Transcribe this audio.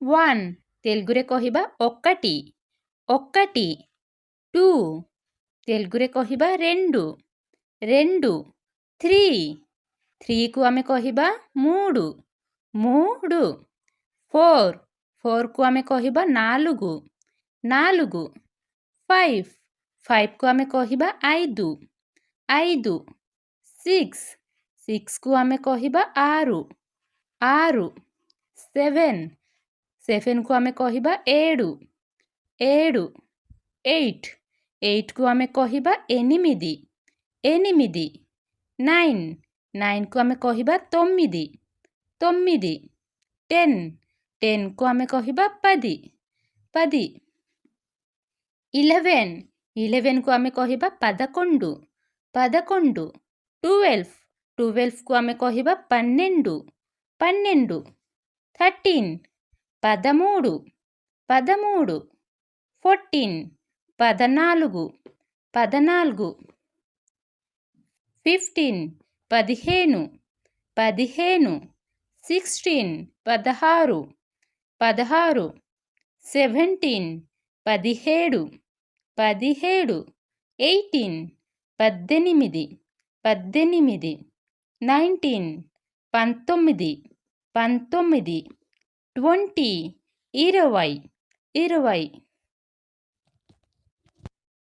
1 ତେଲୁଗୁରେ କହିବା ఒకటి ఒకటి 2 ତେଲୁଗୁରେ କହିବା రెండు రెండు 3 3କୁ ଆମେ କହିବା మూడు మూడు 4 4କୁ ଆମେ କହିବା నాలుగు నాలుగు 5 5କୁ ଆମେ କହିବା ఐదు ఐదు 6 6କୁ ଆମେ କହିବା ఆరు ఆరు 7 7କୁ ଆମେ କହିବା ఏడు ఏడు 8 8କୁ ଆମେ କହିବା ఎనిమిది ఎనిమిది 9 9కు ଆମେ କହିବା తొమ్మిది తొమ్మిది 10 10కు ଆମେ କହିବା పది పది 11 11కు ଆମେ କହିବା పదకొండు పదకొండు 12 12కు ଆମେ କହିବା పన్నెండు పన్నెండు 13 పదమూడు పదమూడు 14 పదనాలుగు పదనాలుగు 15 పదిహేను పదిహేను 16 పదహారు పదహారు 17 పదిహేడు పదిహేడు 18 పద్దెనిమిది పద్దెనిమిది 19 పంతొమ్మిది పంతొమ్మిది 20 ఇరవై ఇరవై